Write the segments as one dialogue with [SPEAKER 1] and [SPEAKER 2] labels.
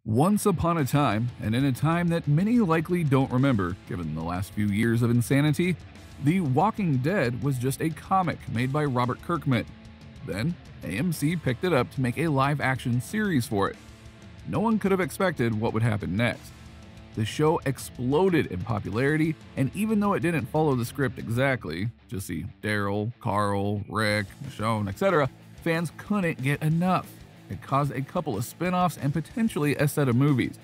[SPEAKER 1] Once upon a time, and in a time that many likely don't remember given the last few years of insanity, The Walking Dead was just a comic made by Robert Kirkman. Then, AMC picked it up to make a live-action series for it. No one could have expected what would happen next. The show exploded in popularity, and even though it didn't follow the script exactly, just see Daryl, Carl, Rick, Michonne, etc., fans couldn't get enough. It caused a couple of spin-offs and potentially a set of movies.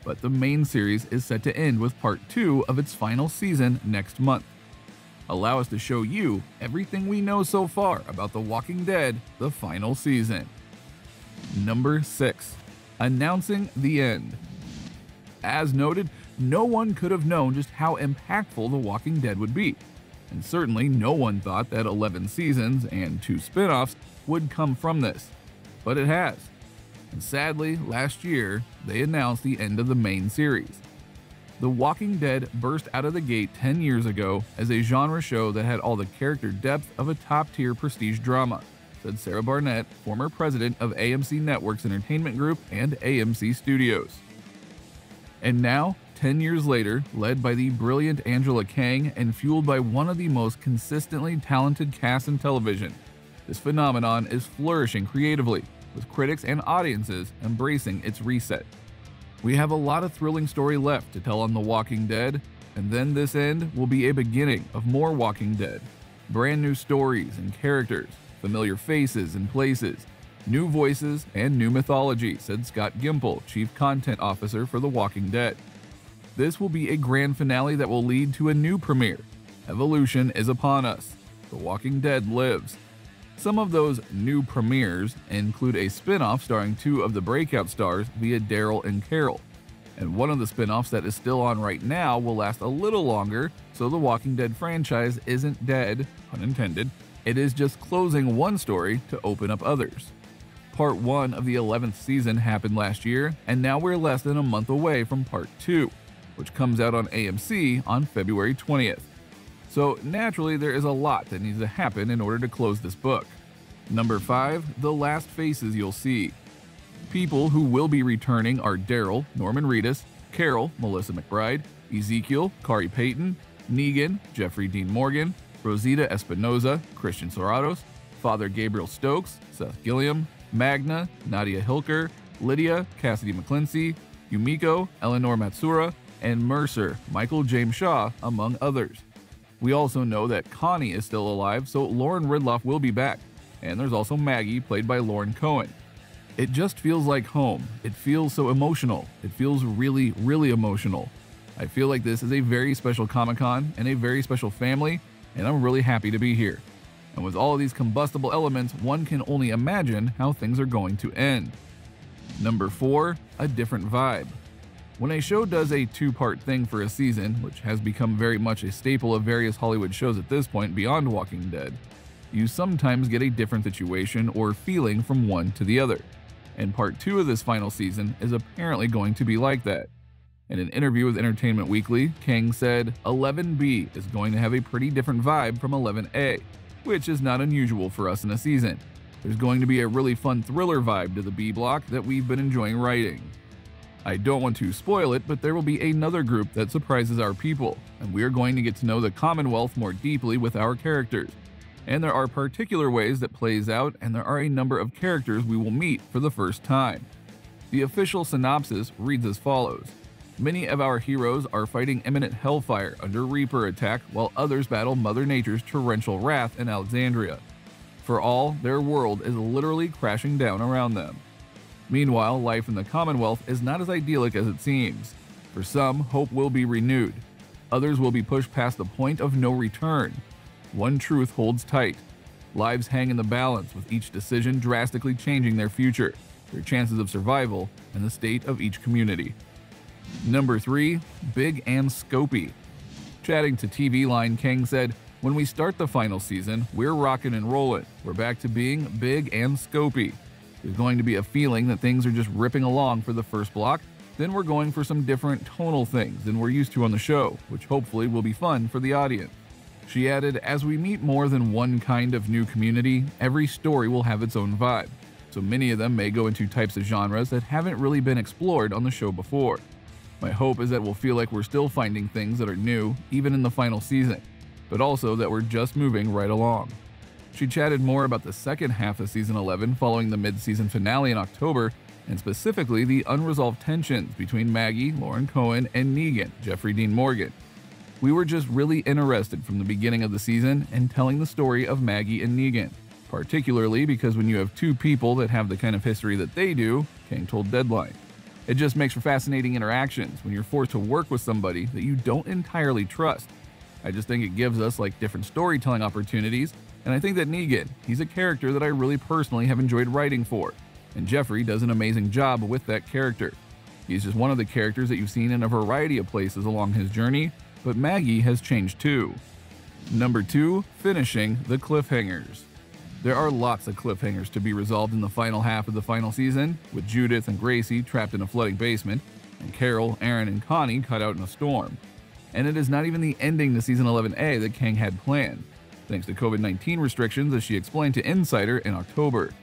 [SPEAKER 1] But the main series is set to end with part 2 of its final season next month. Allow us to show you everything we know so far about The Walking Dead, the final season. Number 6. Announcing the end. As noted, no one could have known just how impactful The Walking Dead would be. And certainly no one thought that 11 seasons and 2 spin-offs would come from this. But it has. And sadly, last year, they announced the end of the main series. The Walking Dead burst out of the gate 10 years ago as a genre show that had all the character depth of a top-tier prestige drama, said Sarah Barnett, former president of AMC Networks Entertainment Group and AMC Studios. And now, 10 years later, led by the brilliant Angela Kang and fueled by one of the most consistently talented casts in television, this phenomenon is flourishing creatively, with critics and audiences embracing its reset. We have a lot of thrilling story left to tell on The Walking Dead, and then this end will be a beginning of more Walking Dead. Brand new stories and characters, familiar faces and places, new voices, and new mythology, said Scott Gimple, Chief Content Officer for The Walking Dead. This will be a grand finale that will lead to a new premiere. Evolution is upon us. The Walking Dead lives. Some of those new premieres include a spin-off starring 2 of the breakout stars via Daryl and Carol. And one of the spin-offs that is still on right now will last a little longer, so the Walking Dead franchise isn't dead, pun intended. It is just closing one story to open up others. Part 1 of the 11th season happened last year, and now we're less than a month away from Part 2, which comes out on AMC on February 20th. So naturally, there is a lot that needs to happen in order to close this book. Number 5. The last faces you'll see. People who will be returning are Daryl, Norman Reedus, Carol, Melissa McBride, Ezekiel, Kari Payton, Negan, Jeffrey Dean Morgan, Rosita Espinoza, Christian Serratos, Father Gabriel Stokes, Seth Gilliam, Magna, Nadia Hilker, Lydia, Cassidy McClincy, Yumiko, Eleanor Matsura, and Mercer, Michael James Shaw, among others. We also know that Connie is still alive, so Lauren Ridloff will be back. And there's also Maggie, played by Lauren Cohan. It just feels like home. It feels so emotional. It feels really, really emotional. I feel like this is a very special Comic-Con and a very special family, and I'm really happy to be here. And with all of these combustible elements, one can only imagine how things are going to end. Number 4. A different vibe. When a show does a 2-part thing for a season, which has become very much a staple of various Hollywood shows at this point beyond Walking Dead, you sometimes get a different situation or feeling from one to the other. And Part 2 of this final season is apparently going to be like that. In an interview with Entertainment Weekly, Kang said, 11B is going to have a pretty different vibe from 11A, which is not unusual for us in a season. There's going to be a really fun thriller vibe to the B block that we've been enjoying writing. I don't want to spoil it, but there will be another group that surprises our people, and we are going to get to know the Commonwealth more deeply with our characters. And there are particular ways that plays out, and there are a number of characters we will meet for the first time. The official synopsis reads as follows. Many of our heroes are fighting imminent hellfire under Reaper attack, while others battle Mother Nature's torrential wrath in Alexandria. For all, their world is literally crashing down around them. Meanwhile, life in the Commonwealth is not as idyllic as it seems. For some, hope will be renewed. Others will be pushed past the point of no return. One truth holds tight. Lives hang in the balance, with each decision drastically changing their future, their chances of survival, and the state of each community. Number 3. Big and Scopy. Chatting to TV Line, Kang said, "When we start the final season, we're rockin' and rollin'. We're back to being big and scopy. There's going to be a feeling that things are just ripping along for the first block, then we're going for some different tonal things than we're used to on the show, which hopefully will be fun for the audience." She added, "As we meet more than one kind of new community, every story will have its own vibe. so many of them may go into types of genres that haven't really been explored on the show before. My hope is that we'll feel like we're still finding things that are new, even in the final season, but also that we're just moving right along. She chatted more about the second half of Season 11 following the mid-season finale in October, and specifically the unresolved tensions between Maggie, Lauren Cohan, and Negan, Jeffrey Dean Morgan. We were just really interested from the beginning of the season in telling the story of Maggie and Negan, particularly because when you have two people that have the kind of history that they do, Kang told Deadline. It just makes for fascinating interactions when you're forced to work with somebody that you don't entirely trust. I just think it gives us different storytelling opportunities, and I think that Negan, he's a character that I really personally have enjoyed writing for, and Jeffrey does an amazing job with that character. He's just one of the characters that you've seen in a variety of places along his journey, but Maggie has changed too. Number 2, finishing the cliffhangers. There are lots of cliffhangers to be resolved in the final half of the final season, with Judith and Gracie trapped in a flooding basement, and Carol, Aaron, and Connie cut out in a storm. And it is not even the ending to Season 11A that Kang had planned, thanks to COVID-19 restrictions, as she explained to Insider in October.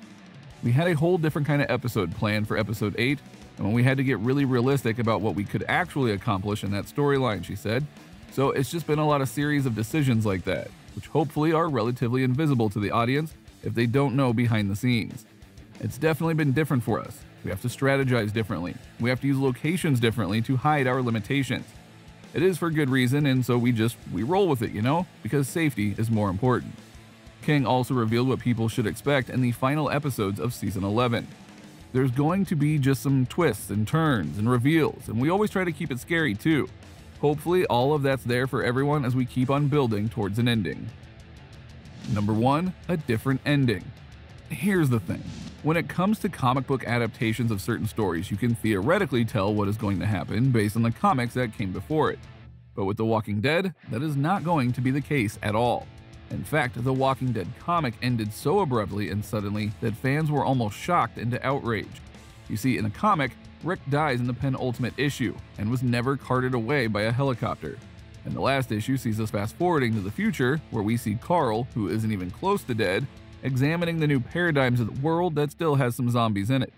[SPEAKER 1] We had a whole different kind of episode planned for Episode 8, and when we had to get really realistic about what we could actually accomplish in that storyline, she said. So it's just been a lot of series of decisions like that, which hopefully are relatively invisible to the audience if they don't know behind the scenes. It's definitely been different for us. We have to strategize differently. We have to use locations differently to hide our limitations. It is for good reason, and so we roll with it, because safety is more important. Kang also revealed what people should expect in the final episodes of Season 11. There's going to be just some twists and turns and reveals, and we always try to keep it scary too. Hopefully all of that's there for everyone as we keep on building towards an ending. Number 1, a different ending. Here's the thing. When it comes to comic book adaptations of certain stories, you can theoretically tell what is going to happen based on the comics that came before it. But with The Walking Dead, that is not going to be the case at all. In fact, The Walking Dead comic ended so abruptly and suddenly that fans were almost shocked into outrage. You see, in the comic, Rick dies in the penultimate issue and was never carted away by a helicopter. And the last issue sees us fast forwarding to the future, where we see Carl, who isn't even close to dead, examining the new paradigms of the world that still has some zombies in it.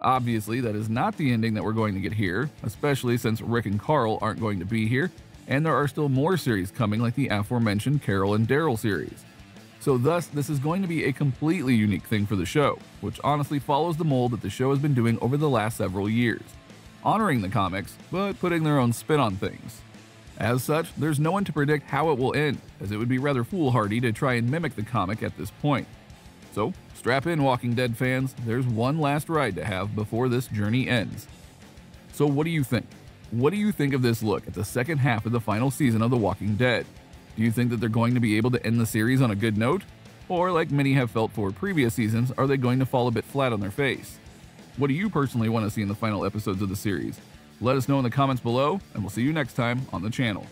[SPEAKER 1] Obviously, that is not the ending that we're going to get here, especially since Rick and Carl aren't going to be here, and there are still more series coming like the aforementioned Carol and Daryl series. So thus, this is going to be a completely unique thing for the show, which honestly follows the mold that the show has been doing over the last several years, honoring the comics, but putting their own spin on things. As such, there's no one to predict how it will end, as it would be rather foolhardy to try and mimic the comic at this point. So, strap in, Walking Dead fans, there's one last ride to have before this journey ends. So what do you think? What do you think of this look at the second half of the final season of The Walking Dead? Do you think that they're going to be able to end the series on a good note? Or, like many have felt for previous seasons, are they going to fall a bit flat on their face? What do you personally want to see in the final episodes of the series? Let us know in the comments below, and we'll see you next time on the channel.